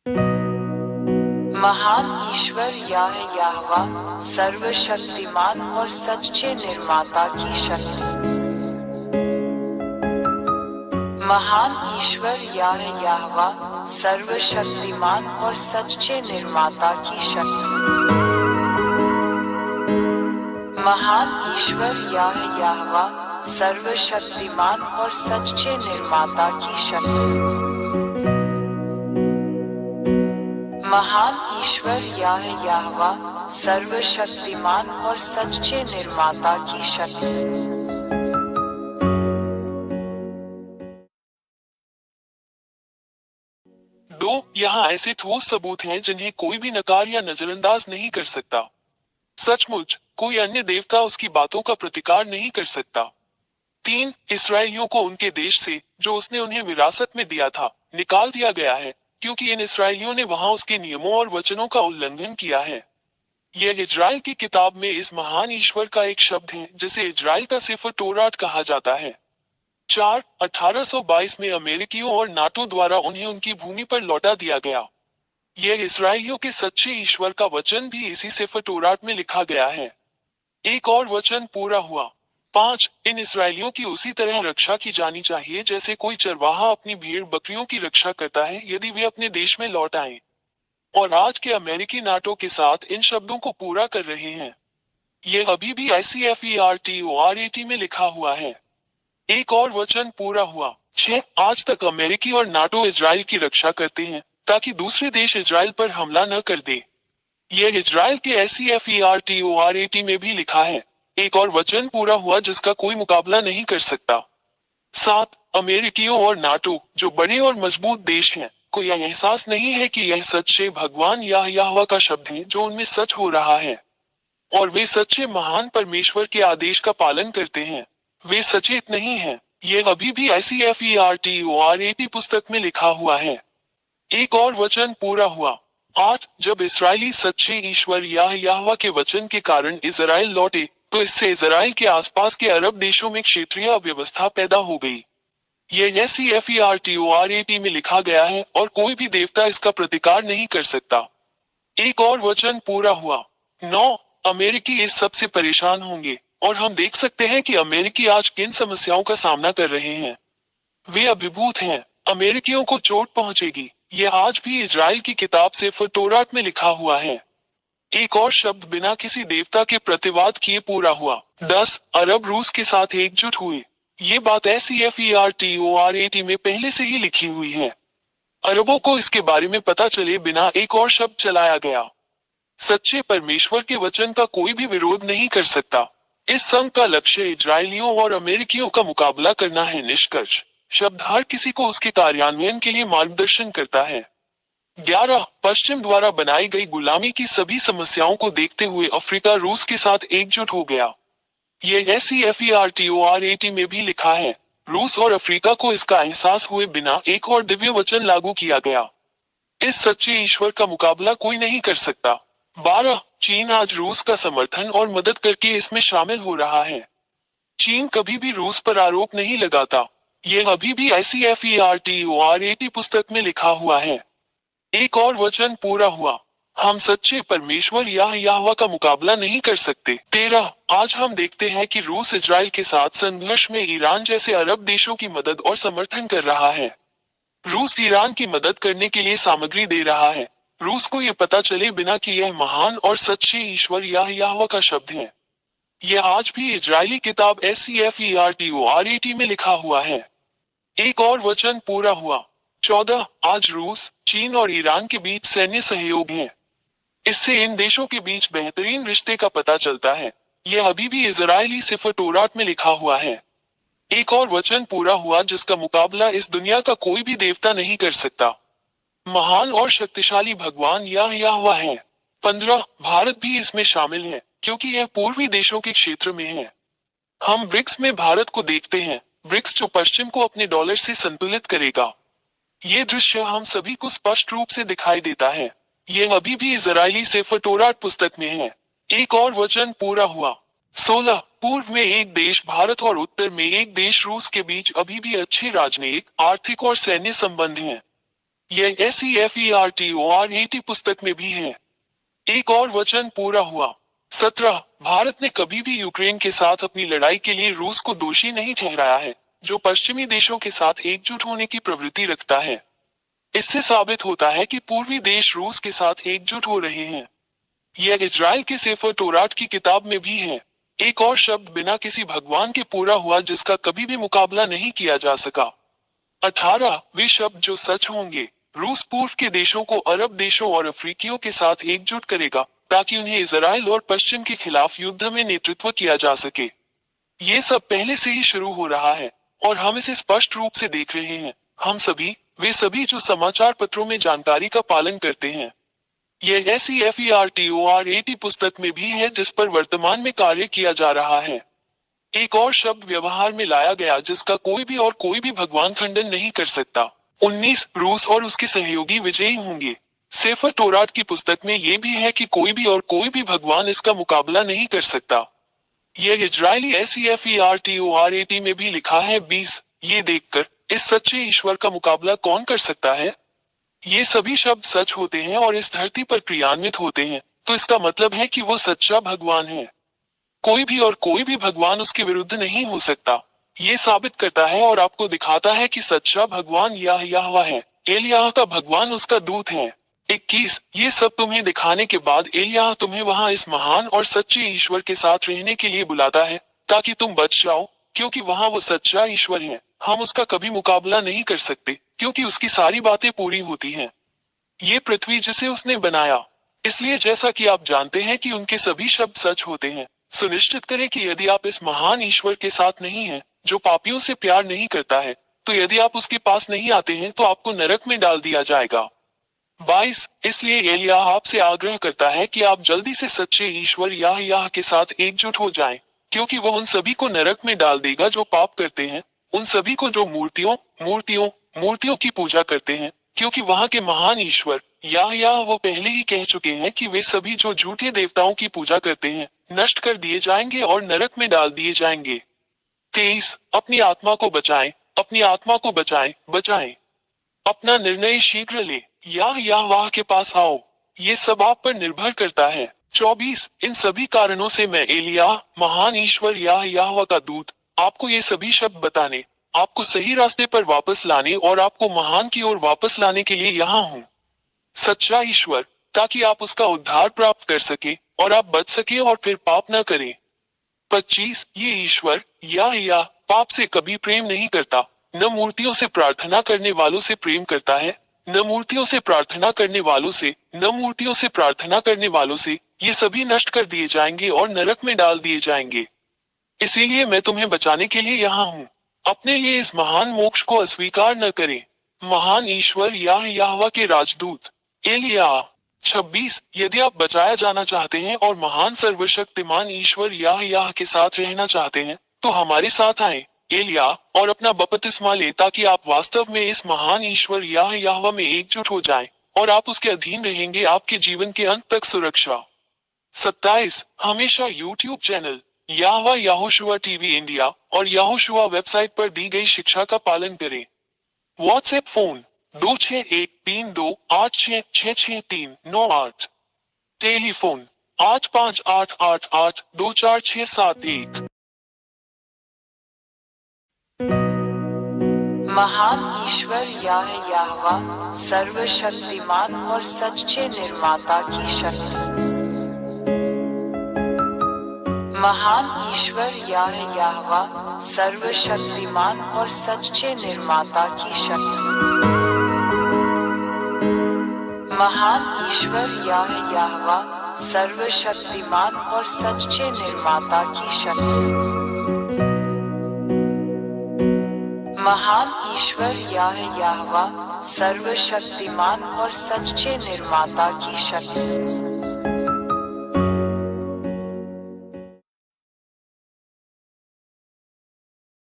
महान ईश्वर याहवा सर्वशक्तिमान और सच्चे निर्माता की शक्ति। महान ईश्वर याहवा सर्वशक्तिमान और सच्चे निर्माता की शक्ति। महान ईश्वर याहवा सर्वशक्तिमान और सच्चे निर्माता की शक्ति। महान ईश्वर याहवा सर्वशक्तिमान और सच्चे निर्माता की शक्ति। यहाँ ऐसे ठोस सबूत हैं जिन्हें कोई भी नकार या नजरअंदाज नहीं कर सकता। सचमुच कोई अन्य देवता उसकी बातों का प्रतिकार नहीं कर सकता। 3. इसराइलियों को उनके देश से, जो उसने उन्हें विरासत में दिया था, निकाल दिया गया है, क्योंकि इन इसराइलियों ने वहां उसके नियमों और वचनों का उल्लंघन किया है। यह इजराइल की किताब में इस महान ईश्वर का एक शब्द है जिसे इजराइल का सिफर तोरात कहा जाता है। 4. 1822 में अमेरिकियों और नाटो द्वारा उन्हें उनकी भूमि पर लौटा दिया गया। यह इसराइलियों के सच्चे ईश्वर का वचन भी इसी सिफर तोरात में लिखा गया है। एक और वचन पूरा हुआ। 5. इन इसराइलियों की उसी तरह रक्षा की जानी चाहिए जैसे कोई चरवाहा अपनी भेड़ बकरियों की रक्षा करता है यदि वे अपने देश में लौट आएं। और आज के अमेरिकी नाटो के साथ इन शब्दों को पूरा कर रहे हैं। यह अभी भी ICFERTORAT में लिखा हुआ है। एक और वचन पूरा हुआ। 6. आज तक अमेरिकी और नाटो इजराइल की रक्षा करते हैं ताकि दूसरे देश इजराइल पर हमला न कर दे। यह इजराइल के ICFERTORAT में भी लिखा है। एक और वचन पूरा हुआ जिसका कोई मुकाबला नहीं कर सकता। 7. अमेरिकियों और नाटो, जो बड़े और मजबूत देश हैं, को यह एहसास नहीं है कि यह सच्चे भगवान याहवा का शब्द है जो उनमें सच हो रहा है। और वे सच्चे महान परमेश्वर के आदेश का पालन करते हैं। वे सचेत नहीं हैं। यह अभी भी ICFERTORAT पुस्तक में लिखा हुआ है। एक और वचन पूरा हुआ। 8. जब इसराइली सच्चे ईश्वर याहवा के वचन के कारण इजराइल लौटे, तो इससे इजराइल के आसपास के अरब देशों में क्षेत्रीय अव्यवस्था पैदा हो गई। यह ICFERTORAT में लिखा गया है और कोई भी देवता इसका प्रतिकार नहीं कर सकता। एक और वचन पूरा हुआ। 9. अमेरिकी इस सब से परेशान होंगे, और हम देख सकते हैं कि अमेरिकी आज किन समस्याओं का सामना कर रहे हैं। वे अभिभूत हैं। अमेरिकियों को चोट पहुंचेगी। यह आज भी इजराइल की किताब सिफर तोरात में लिखा हुआ है। एक और शब्द बिना किसी देवता के प्रतिवाद किए पूरा हुआ। 10. अरब रूस के साथ एकजुट हुए। ये बात ICFERTORAT में पहले से ही लिखी हुई है। अरबों को इसके बारे में पता चले बिना एक और शब्द चलाया गया। सच्चे परमेश्वर के वचन का कोई भी विरोध नहीं कर सकता। इस संघ का लक्ष्य इजरायलियों और अमेरिकियों का मुकाबला करना है। निष्कर्ष शब्द हर किसी को उसके कार्यान्वयन के लिए मार्गदर्शन करता है। 11. पश्चिम द्वारा बनाई गई गुलामी की सभी समस्याओं को देखते हुए अफ्रीका रूस के साथ एकजुट हो गया। यह ICFERTORAT में भी लिखा है। रूस और अफ्रीका को इसका एहसास हुए बिना एक और दिव्य वचन लागू किया गया। इस सच्चे ईश्वर का मुकाबला कोई नहीं कर सकता। 12. चीन आज रूस का समर्थन और मदद करके इसमें शामिल हो रहा है। चीन कभी भी रूस पर आरोप नहीं लगाता। यह अभी भी ICFERTORAT पुस्तक में लिखा हुआ है। एक और वचन पूरा हुआ। हम सच्चे परमेश्वर याहवा का मुकाबला नहीं कर सकते। 13. आज हम देखते हैं कि रूस इजराइल के साथ संघर्ष में ईरान जैसे अरब देशों की मदद और समर्थन कर रहा है। रूस ईरान की मदद करने के लिए सामग्री दे रहा है। रूस को यह पता चले बिना कि यह महान और सच्चे ईश्वर याहवा का शब्द है। यह आज भी इजरायली किताब ICFERTORAT में लिखा हुआ है। एक और वचन पूरा हुआ। 14. आज रूस, चीन और ईरान के बीच सैन्य सहयोग है। इससे इन देशों के बीच बेहतरीन रिश्ते का पता चलता है। यह अभी भी इजरायली सिफर तोरात में लिखा हुआ है। एक और वचन पूरा हुआ जिसका मुकाबला इस दुनिया का कोई भी देवता नहीं कर सकता। महान और शक्तिशाली भगवान याहवा है। 15. भारत भी इसमें शामिल है, क्योंकि यह पूर्वी देशों के क्षेत्र में है। हम ब्रिक्स में भारत को देखते हैं, ब्रिक्स जो पश्चिम को अपने डॉलर से संतुलित करेगा। ये दृश्य हम सभी को स्पष्ट रूप से दिखाई देता है। यह अभी भी इजरायली सिफर तोरात पुस्तक में है। एक और वचन पूरा हुआ। 16. पूर्व में एक देश भारत और उत्तर में एक देश रूस के बीच अभी भी अच्छे राजनीतिक, आर्थिक और सैन्य संबंध हैं। यह SEFERTORAT पुस्तक में भी है। एक और वचन पूरा हुआ। 17 भारत ने कभी भी यूक्रेन के साथ अपनी लड़ाई के लिए रूस को दोषी नहीं ठहराया है, जो पश्चिमी देशों के साथ एकजुट होने की प्रवृत्ति रखता है। इससे साबित होता है कि पूर्वी देश रूस के साथ एकजुट हो रहे हैं। यह इजराइल के सेफर तोरात की किताब में भी है। एक और शब्द बिना किसी भगवान के पूरा हुआ जिसका कभी भी मुकाबला नहीं किया जा सका। 18 वे शब्द जो सच होंगे। रूस पूर्व के देशों को अरब देशों और अफ्रीकियों के साथ एकजुट करेगा ताकि उन्हें इजराइल और पश्चिम के खिलाफ युद्ध में नेतृत्व किया जा सके। ये सब पहले से ही शुरू हो रहा है और हम इसे स्पष्ट रूप से देख रहे हैं। हम सभी, वे सभी जो समाचार पत्रों में जानकारी का पालन करते हैं। यह SEFERTORAT पुस्तक में भी है जिस पर वर्तमान में कार्य किया जा रहा है। एक और शब्द व्यवहार में लाया गया जिसका कोई भी भगवान खंडन नहीं कर सकता। 19 रूस और उसके सहयोगी विजयी होंगे। सेफर तोरात की पुस्तक में यह भी है कि कोई भी भगवान इसका मुकाबला नहीं कर सकता। यह इजरायली SEFERTORAT में भी लिखा है। 20 ये देखकर इस सच्चे ईश्वर का मुकाबला कौन कर सकता है। ये सभी शब्द सच होते हैं और इस धरती पर क्रियान्वित होते हैं, तो इसका मतलब है कि वो सच्चा भगवान है। कोई भी भगवान उसके विरुद्ध नहीं हो सकता। ये साबित करता है और आपको दिखाता है कि सच्चा भगवान यहोवा है। एलियाह का भगवान उसका दूत है। 21 ये सब तुम्हें दिखाने के बाद एलियाह तुम्हें वहां इस महान और सच्चे ईश्वर के साथ रहने के लिए बुलाता है ताकि तुम बच जाओ, क्योंकि वहां वो सच्चा ईश्वर है। हम उसका कभी मुकाबला नहीं कर सकते क्योंकि उसकी सारी बातें पूरी होती हैं। ये पृथ्वी जिसे उसने बनाया। इसलिए जैसा कि आप जानते हैं कि उनके सभी शब्द सच होते हैं, सुनिश्चित करें कि यदि आप इस महान ईश्वर के साथ नहीं हैं, जो पापियों से प्यार नहीं करता है, तो यदि आप उसके पास नहीं आते हैं तो आपको नरक में डाल दिया जाएगा। 22 इसलिए एलियाह आपसे आग्रह करता है कि आप जल्दी से सच्चे ईश्वर यहोवा के साथ एकजुट हो जाएं, क्योंकि वह उन सभी को नरक में डाल देगा जो पाप करते हैं, उन सभी को जो मूर्तियों की पूजा करते हैं, क्योंकि वहां के महान ईश्वर यहोवा वो पहले ही कह चुके हैं कि वे सभी जो झूठे देवताओं की पूजा करते हैं नष्ट कर दिए जाएंगे और नरक में डाल दिए जाएंगे। 23 अपनी आत्मा को बचाएं। अपना निर्णय शीघ्र ले, यहोवा के पास आओ। ये सब आप पर निर्भर करता है। 24 इन सभी कारणों से मैं एलियाह, महान ईश्वर यहोवा का दूत, आपको ये सभी शब्द बताने, आपको सही रास्ते पर वापस लाने और आपको महान की ओर वापस लाने के लिए यहाँ हूँ। सच्चा ईश्वर, ताकि आप उसका उद्धार प्राप्त कर सके और आप बच सके और फिर पाप न करें। 25 ये ईश्वर यहोवा पाप से कभी प्रेम नहीं करता, न मूर्तियों से प्रार्थना करने वालों से प्रेम करता है, न मूर्तियों से प्रार्थना करने वालों से, ये सभी नष्ट कर दिए जाएंगे और नरक में डाल दिए जाएंगे। इसीलिए मैं तुम्हें बचाने के लिए यहाँ हूँ। अपने लिए इस महान मोक्ष को अस्वीकार न करें। महान ईश्वर यहोवा के राजदूत एलियाह। 26 यदि आप बचाया जाना चाहते हैं और महान सर्वशक्तिमान ईश्वर यहोवा के साथ रहना चाहते हैं, तो हमारे साथ आए एलियाह और अपना बपतिस्मा ले, ताकि आप वास्तव में इस महान ईश्वर यहोवा में एकजुट हो जाएं और आप उसके अधीन रहेंगे आपके जीवन के अंत तक सुरक्षा। 27 हमेशा YouTube channel Yehoshua TV India और यहोशुआ वेबसाइट पर दी गई शिक्षा का पालन करें। WhatsApp phone 261328666398। टेलीफोन 8588824671। महान ईश्वर यहोवा सर्वशक्तिमान और सच्चे निर्माता की शक्ति। महान ईश्वर यहोवा सर्वशक्तिमान और सच्चे निर्माता की शक्ति। महान ईश्वर यहोवा सर्वशक्तिमान और सच्चे निर्माता की शक्ति। महान ईश्वर यहोवा सर्वशक्तिमान और सच्चे निर्माता की शक्ति।